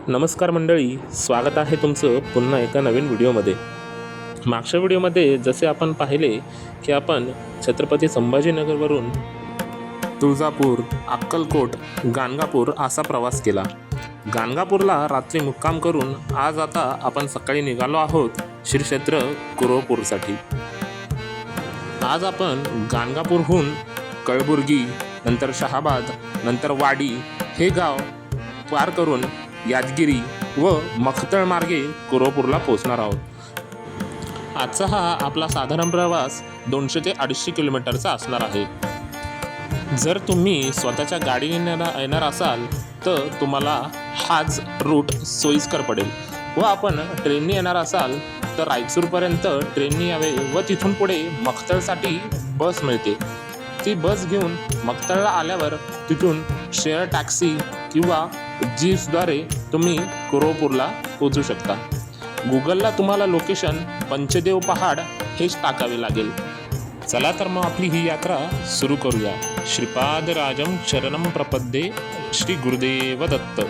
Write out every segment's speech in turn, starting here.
नमस्कार मंडळी, स्वागत आहे तुमचं पुन्हा एका नवीन व्हिडिओमध्ये. मागच्या व्हिडिओमध्ये जसे आपण पाहिले की आपण छत्रपती संभाजीनगरवरून तुळजापूर, अक्कलकोट, गाणगापूर असा प्रवास केला. गाणगापूरला रात्री मुक्काम करून आज आता आपण सकाळी निघालो आहोत श्री क्षेत्र कुरोपूरसाठी. आज आपण गाणगापूरहून कळबुर्गी, नंतर शहाबाद, नंतर वाडी हे गाव पार करून यादगिरी व मखतळ मार्गे कुरोपूरला पोहोचणार आहोत. आजचा हा आपला साधारण प्रवास 200 ते 250 किलोमीटरचा असणार आहे. जर तुम्ही स्वतःच्या गाडीने येणार असाल तर तुम्हाला हाच रूट सोयीस्कर पडेल व आपण ट्रेनने येणार असाल तर रायचूरपर्यंत ट्रेनने यावे व तिथून पुढे मखतळसाठी बस मिळते. ती बस घेऊन मखतळला आल्यावर तिथून शेअर टॅक्सी किंवा जीप्सद्वारे तुम्ही कुरोपूरला पोहोचू शकता. गुगलला तुम्हाला लोकेशन पंचदेव पहाड हेच टाकावे लागेल. चला तर मग आपली ही यात्रा सुरू करूया. श्रीपाद राजम शरणम प्रपद्ये श्री गुरुदेव दत्त.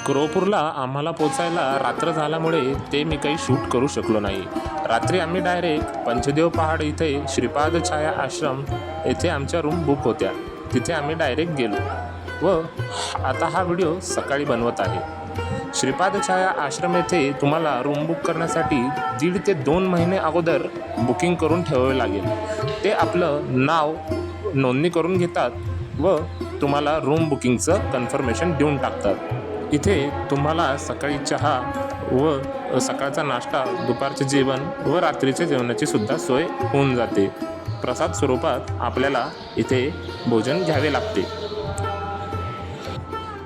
कुरोपूरला आम्हाला पोचायला रात्र झाल्यामुळे ते मी काही शूट करू शकलो नाही. रात्री आम्ही डायरेक्ट पंचदेव पहाड इथे श्रीपाद छाया आश्रम येथे आमच्या रूम बुक होत्या. तिथे आम्ही डायरेक्ट गेलो व आता हा व्हिडिओ सकाळी बनवत आहे. श्रीपाद छाया आश्रम येथे तुम्हाला रूम बुक करण्यासाठी 1.5 ते 2 महिने अगोदर बुकिंग करून ठेवावे लागेल. ते आपलं नाव नोंदणी करून घेतात व तुम्हाला रूम बुकिंगचं कन्फर्मेशन देऊन टाकतात. इथे तुम्हाला सकाळी चहा व सकाळचा नाश्ता, दुपारचे जेवण व रात्रीच्या जेवणाची सुद्धा सोय होऊन जाते. प्रसाद स्वरूपात आपल्याला इथे भोजन घ्यावे लागते.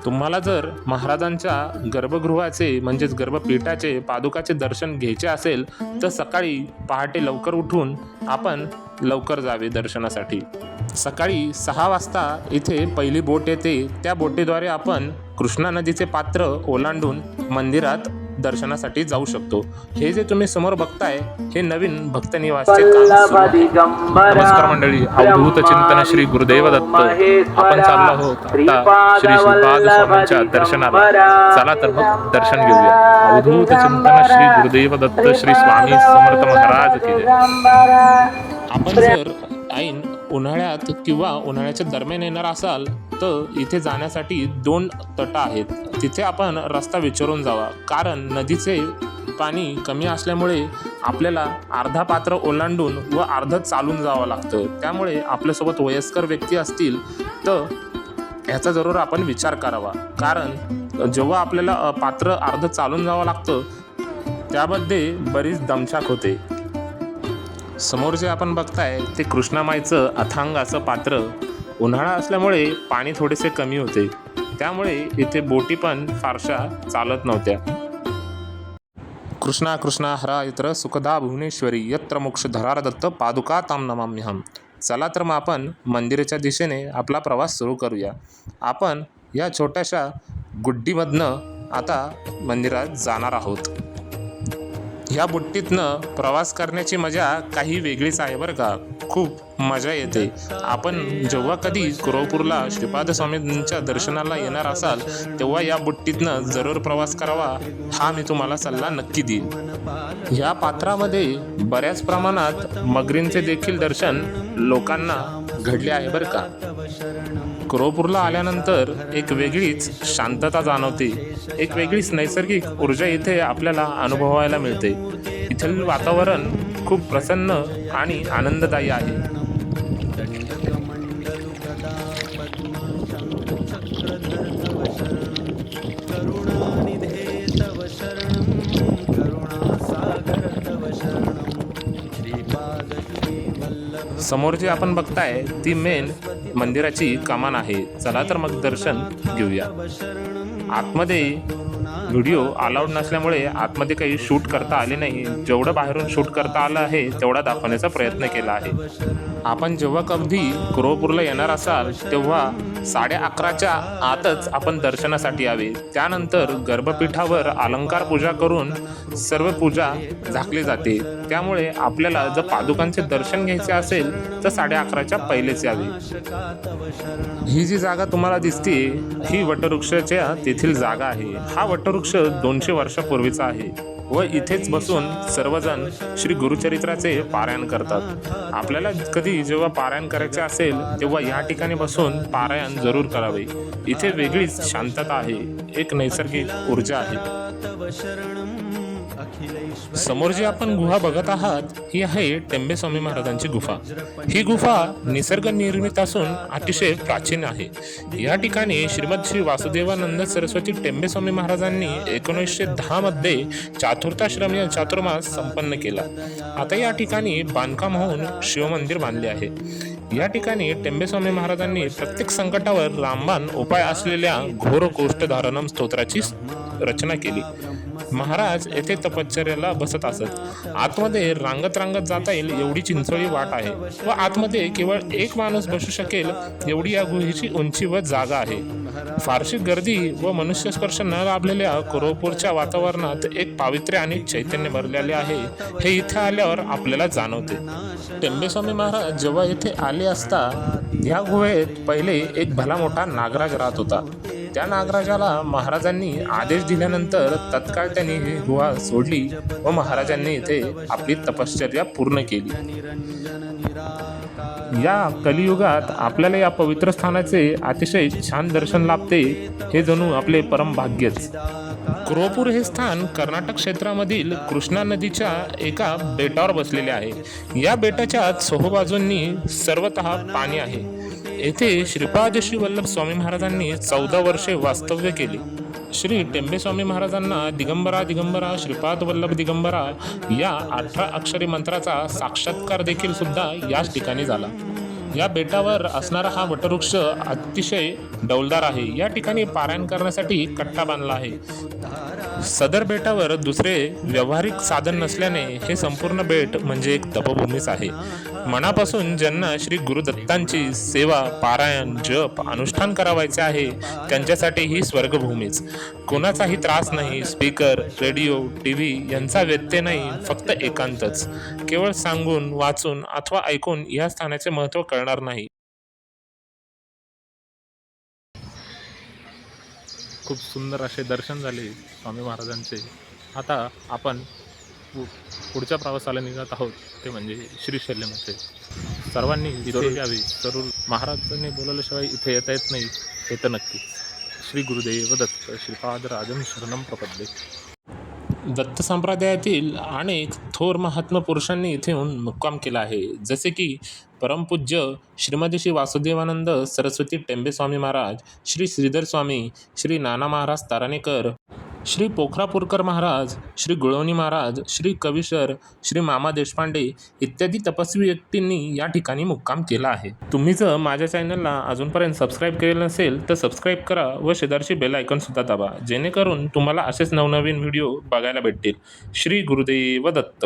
तुम्हाला जर महाराजांच्या गर्भगृहाचे म्हणजेच गर्भपीठाचे पादुकाचे दर्शन घ्यायचे असेल तर सकाळी पहाटे लवकर उठून आपण लवकर जावे दर्शनासाठी. सकाळी 6 वाजता इथे पहिली बोट येते. त्या बोटीद्वारे आपण कृष्णा नदीचे पात्र ओलांडून मंदिरात दर्शनासाठी जाऊ शकतो. हे जे तुम्ही समोर बघताय हे नवीन भक्त निवासचे काम सुरू आहे. नमस्कार मंडळी, अवधूत चिंतन श्री गुरुदेव दत्त. आपण चाललो आहोत आता श्री श्रीपाद स्वामींच्या दर्शनाला. चला तर मग दर्शन घेऊया. अवधूत चिंतन श्री गुरुदेव दत्त श्री स्वामी समर्थ महाराज की जय. आपण जर ऐन उन्हाळ्यात किंवा उन्हाळ्याच्या दरम्यान येणार असाल तर इथे जाण्यासाठी 2 तट आहेत. तिथे आपण रस्ता विचारून जावा, कारण नदीचे पाणी कमी असल्यामुळे आपल्याला अर्धा पात्र ओलांडून व अर्ध चालून जावं लागतं. त्यामुळे आपल्यासोबत वयस्कर व्यक्ती असतील तर ह्याचा जरूर आपण विचार करावा, कारण जेव्हा आपल्याला पात्र अर्ध चालून जावं लागतं त्यामध्ये बरीच दमछाक होते. समोर जे आपण बघताय ते कृष्णामाईचं अथांग असं पात्र. उन्हाळा असल्यामुळे पाणी थोडेसे कमी होते, त्यामुळे इथे बोटी पण फारशा चालत नव्हत्या. कृष्णा कृष्णा हरा यत्र सुखदा भुवनेश्वरी यत्र मोक्षधरा दत्त पादुका ताम नमाम्यहम. चला तर मग आपण मंदिराच्या दिशेने आपला प्रवास सुरू करूया. आपण या छोट्याशा गुड्डीमधनं आता मंदिरात जाणार आहोत. ह्या बुट्टीतनं प्रवास करण्याची मजा काही वेगळीच आहे बरं का. खूप मजा येते. आपण जेव्हा कधी कुरोपूरला श्रीपाद स्वामींच्या दर्शनाला येणार असाल तेव्हा या बुट्टीतनं जरूर प्रवास करावा, हा मी तुम्हाला सल्ला नक्की देईन. या पात्रामध्ये बऱ्याच प्रमाणात मगरींचे देखील दर्शन लोकांना घडले आहे बरं का. कुरोपूरला आल्यानंतर एक वेगळीच शांतता जाणवते. एक वेगळीच नैसर्गिक ऊर्जा इथे आपल्याला अनुभवायला मिळते. इथलं वातावरण खूप प्रसन्न आणि आनंददायी आहे. समोर जे आपण बघताय ती मेन मंदिराची कमान आहे. चला तर मग दर्शन घेऊया. आतमध्ये व्हिडिओ अलाउड नसल्यामुळे आतमध्ये काही शूट करता आले नाही. जेवढं बाहेरून शूट करता आलं आहे तेवढा दाखवण्याचा प्रयत्न केला आहे. आपण जेव्हा कधी कुरोपूरला येणार असाल तेव्हा 11:30च्या आतच आपण दर्शनासाठी यावे. त्यानंतर गर्भपीठावर अलंकार पूजा करून सर्व पूजा झाकली जाते. त्यामुळे आपल्याला जर पादुकांचे दर्शन घ्यायचे असेल तर 11:30च्या पहिलेच यावे. ही जी जागा तुम्हाला दिसते ही वटवृक्षाच्या तेथील जागा आहे. हा वटवृक्ष 200 वर्षापूर्वीचा आहे व इथेच बसून सर्वजण श्री गुरुचरित्राचे पारायण करतात. आपल्याला कधी जेव्हा पारायण करायचे असेल तेव्हा या ठिकाणी बसून पारायण जरूर करावे. इथे वेगळीच शांतता आहे, एक नैसर्गिक ऊर्जा आहे. समोर जी आपण गुहा बघत आहात ही आहे टेंबे स्वामी महाराजांची गुफा. ही गुफा निसर्ग निर्मित असून अतिशय प्राचीन आहे. या ठिकाणी श्री वासुदेवानंद सरस्वती टेंबे स्वामी महाराजांनी 1910 मध्ये चातुर्थाश्रम या चातुर्मास संपन्न केला. आता या ठिकाणी बांधकाम होऊन शिवमंदिर बांधले आहे. या ठिकाणी टेंबे स्वामी महाराजांनी प्रत्येक संकटावर रामबाण उपाय असलेल्या घोर कोष्ठधारणम स्तोत्राची रचना केली. महाराज येथे तपश्चर्याला बसत असत. आतमध्ये रांगत जाता येईल एवढी चिंचोळी वाट आहे व आतमध्ये केवळ एक माणूस बसू शकेल एवढी या गुहेची उंची व जागा आहे. फारशी गर्दी व मनुष्यस्पर्श न लाभलेल्या कुरोपूरच्या वातावरणात एक पावित्र्य आणि चैतन्य भरलेले आहे हे इथे आल्यावर आपल्याला जाणवते. टेंबेस्वामी महाराज जेव्हा येथे आले असता या गुहेत पहिले एक भला मोठा नागराज राहत होता. त्या नागराजाला महाराजांनी आदेश दिल्यानंतर तत्काळ त्यांनी ही गुहा सोडली व महाराजांनी इथे आपली तपश्चर्या पूर्ण केली. या कलियुगात आपल्याला या पवित्र स्थानाचे अतिशय छान दर्शन लाभते हे जणू आपले परम भाग्यच. कुरोपूर हे स्थान कर्नाटक क्षेत्रामधील कृष्णा नदीच्या एका बेटावर बसलेले आहे. या बेटाच्या चोहोबाजूंनी सर्वतः पाणी आहे. येथे श्रीपाद श्री वल्लभ स्वामी महाराजांनी 14 वर्षे वास्तव्य केले. श्री टेंबे स्वामी महाराजांना दिगंबरा श्रीपाद वल्लभ दिगंबरा या 18 अक्षरी मंत्राचा साक्षात्कार देखील सुद्धा याच ठिकाणी झाला. या बेटावर असणारा हा वटवृक्ष अतिशय डौलदार आहे. या ठिकाणी पारायण करण्यासाठी कट्टा बांधला आहे. सदर बेटावर दुसरे व्यावहारिक साधन नसल्याने हे संपूर्ण बेट म्हणजे एक तपभूमीच आहे. मनापासून ज्यांना श्री गुरुदत्तांची सेवा, पारायण, जप, अनुष्ठान करावायचे आहे त्यांच्यासाठी ही स्वर्गभूमीच. कोणाचाही त्रास नाही, स्पीकर, रेडिओ, TV यांचा व्यत्यय नाही, फक्त एकांतच. केवळ सांगून, वाचून अथवा ऐकून या स्थानाचे महत्त्व कळणार नाही. खूप सुंदर असे दर्शन झाले स्वामी महाराजांचे. आता आपण पुढच्या प्रवासाला निघत आहोत ते म्हणजे श्रीशैल्यमध्ये. सर्वांनी इथे यावे. जरूर महाराजांनी बोलवल्याशिवाय इथे येता येत नाही हे तर नक्कीच. श्री गुरुदेव दत्त श्रीपाद राजन शरणम प्रपद्ये. दत्त संप्रदायातील अनेक थोर महात्मा पुरुषांनी इथे येऊन मुक्काम केला आहे. जसे की परमपूज्य श्रीमती श्री वासुदेवानंद सरस्वती टेंबे स्वामी महाराज, श्री श्रीधर स्वामी, श्री नाना महाराज ताराणेकर, श्री पोखरापूरकर महाराज, श्री गुळवणी महाराज, श्री कविशर, श्री मामा देशपांडे इत्यादी तपस्वी व्यक्तींनी या ठिकाणी मुक्काम केला आहे. तुम्ही जर माझ्या चॅनलला अजूनपर्यंत सबस्क्राईब केलेलं नसेल तर सबस्क्राईब करा व शेजारची बेल आयकॉनसुद्धा दाबा, जेणेकरून तुम्हाला असेच नवनवीन व्हिडिओ बघायला भेटतील. श्री गुरुदेव दत्त.